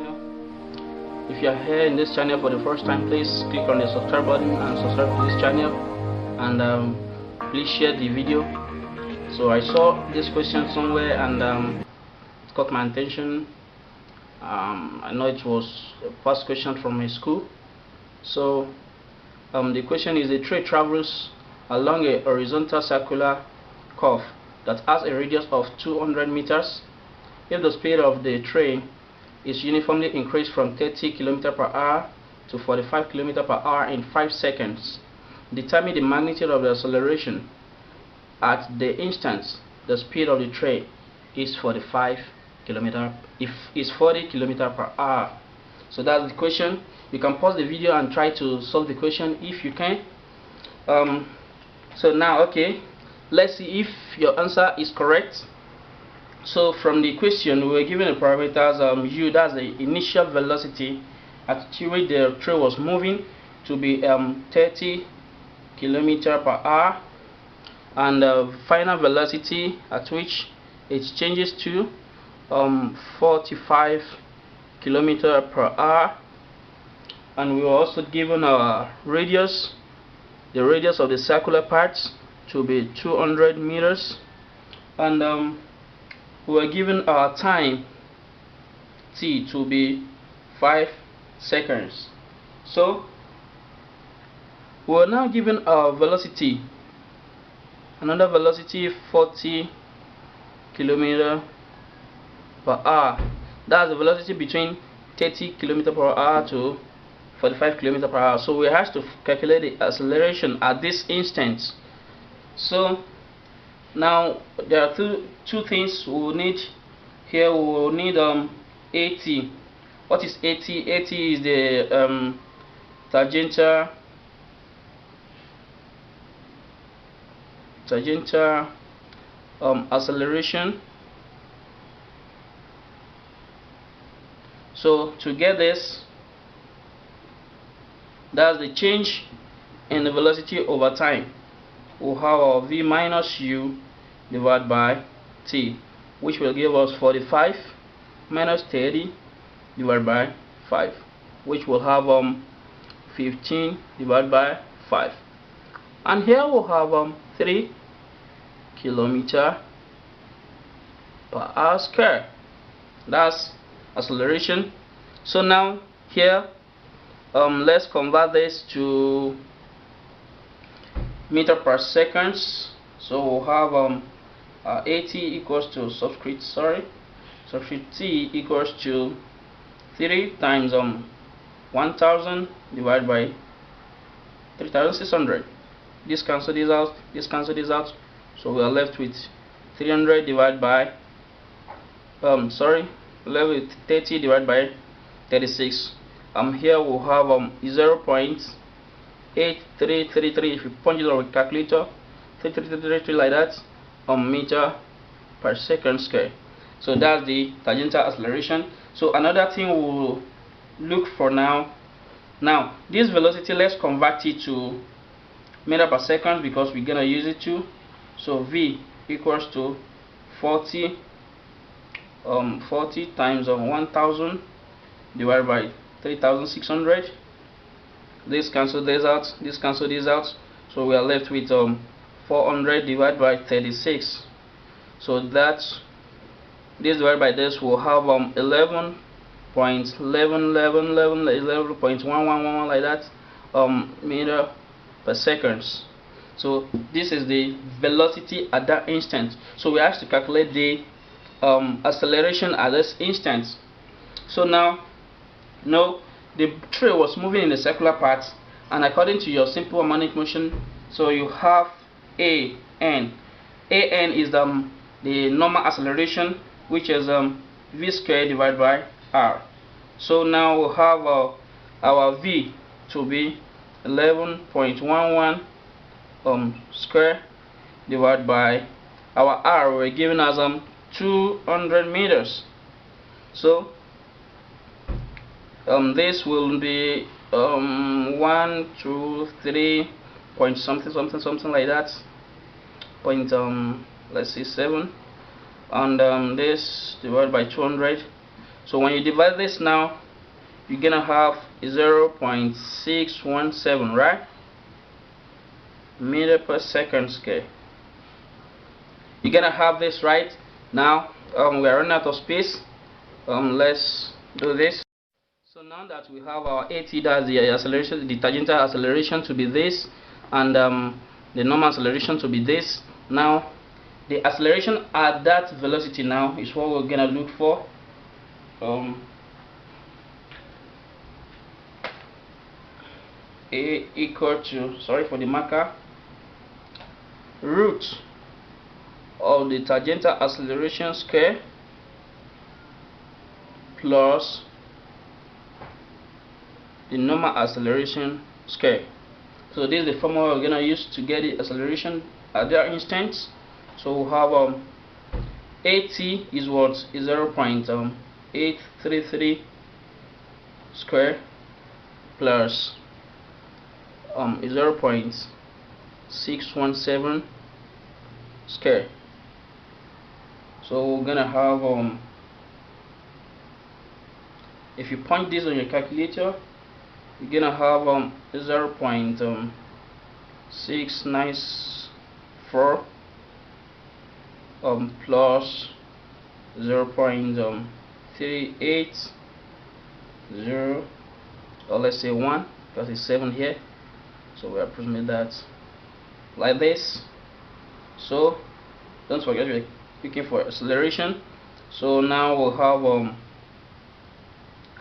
channel. If you are here in this channel for the first time, please click on the subscribe button and subscribe to this channel, and please share the video. So I saw this question somewhere and it caught my attention. I know it was a past question from my school. So the question is: a train travels along a horizontal circular curve that has a radius of 200 meters. If the speed of the train is uniformly increased from 30 km per hour to 45 km per hour in 5 seconds, determine the magnitude of the acceleration at the instant the speed of the train is 45 km per hour. So that's the question. You can pause the video and try to solve the question if you can. So now, okay, let's see if your answer is correct. So from the question, we were given the parameters u, that's the initial velocity at which the train was moving, to be 30 km per hour, and final velocity at which it changes to 45 km per hour. And we were also given our radius, the radius of the circular parts, to be 200 meters, and we were given our time t to be 5 seconds. So we are now given our velocity, another velocity 40 km per hour. That's the velocity between 30 km per hour to 45 km per hour. So we have to calculate the acceleration at this instant. So now there are two things we will need here. We will need AT. What is AT? AT is the tangential acceleration. So to get this, that's the change in the velocity over time. We'll have our v minus u divided by t, which will give us 45 minus 30 divided by 5, which will have 15 divided by 5. And here we'll have 3 km per hour square. That's acceleration. So now here, let's convert this to meter per seconds. So we'll have AT equals to subscript t equals to 3 times 1000 divided by 3600. This cancel this out, this cancel this out, so we are left with 300 divided by left with 30 divided by 36. Here we'll have 0.8333. If you punch it on a calculator, 3333 like that, meter per second square. So that's the tangential acceleration. So another thing we'll look for now this velocity, let's convert it to meter per second because we're gonna use it too. So v equals to 40 times 1000 divided by 3600. This cancel this out, this cancel this out, so we are left with 400 divided by 36. So that's this divided by this will have 11.1111 like that meter per seconds. So this is the velocity at that instant. So we have to calculate the acceleration at this instant. So now, the train was moving in the circular path, and according to your simple harmonic motion, so you have an is the normal acceleration, which is v squared divided by r. So now we'll have our v to be 11.11 square divided by our r. We're given as 200 meters. So this will be 1 2 3 point something like that, point let's see 7, and this divided by 200, So when you divide this now, you're gonna have 0.617, right? Meter per second square. You're gonna have this right now. We are running out of space. Let's do this. So now that we have our AT, that's the acceleration, the tangential acceleration to be this, and the normal acceleration to be this. Now the acceleration at that velocity now is what we're gonna look for. A equal to, sorry for the marker, root of the tangential acceleration square plus the normal acceleration square. So this is the formula we're gonna use to get the acceleration at that instant. So we'll have AT is what is 0.833 square plus 0.617 square. So we're gonna have if you point this on your calculator, you're gonna have 0.694 plus 0.380, or let's say 1, because it's 7 here, so we approximate that like this. So don't forget we're looking for acceleration. So now we'll have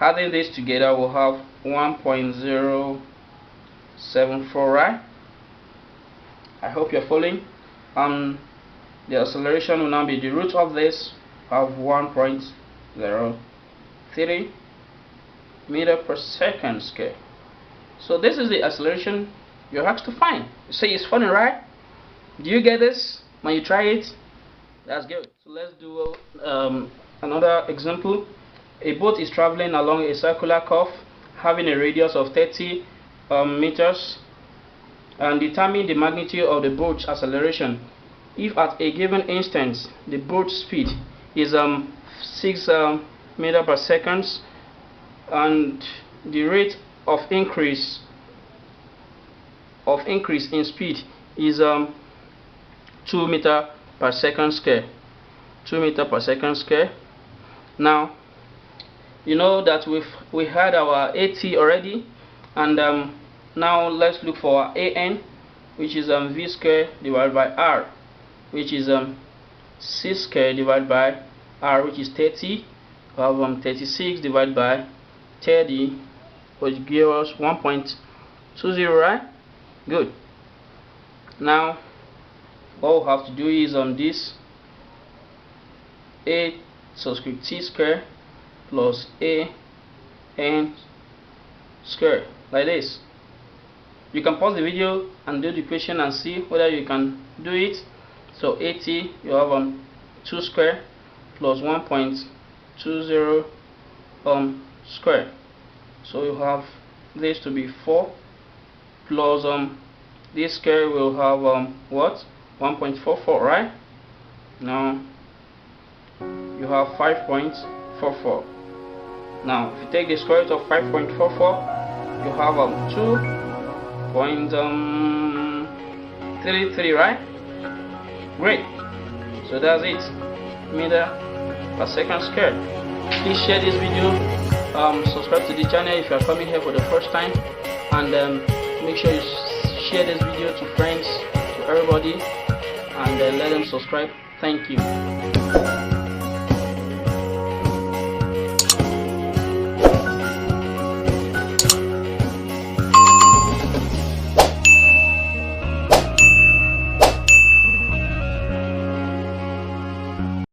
adding this together, we'll have 1.074, right? I hope you're following. The acceleration will now be the root of this, of 1.03 meter per second square. So this is the acceleration you're asked to find. You say it's funny, right? Do you get this when you try it? That's good. So let's do another example. A boat is traveling along a circular curve having a radius of 30 meters, and determine the magnitude of the boat's acceleration if at a given instance the boat's speed is 6 meter per second and the rate of increase in speed is 2 meter per second square. 2 meter per second square. Now you know that we had our AT already, and now let's look for our AN, which is V square divided by R, which is C square divided by R, which is 30. We have 36 divided by 30, which gives us 1.20, right? Good. Now all we have to do is this A subscript T square plus A N square, like this. You can pause the video and do the equation and see whether you can do it. So AT, you have 2 square plus 1.20 square. So you have this to be 4 plus this square will have what? 1.44, right? Now you have 5.44. Now if you take the square root of 5.44, you have 2.33, right? Great. So that's it, meter per second square. Please share this video, subscribe to the channel if you are coming here for the first time, and make sure you share this video to friends, to everybody, and let them subscribe. Thank you.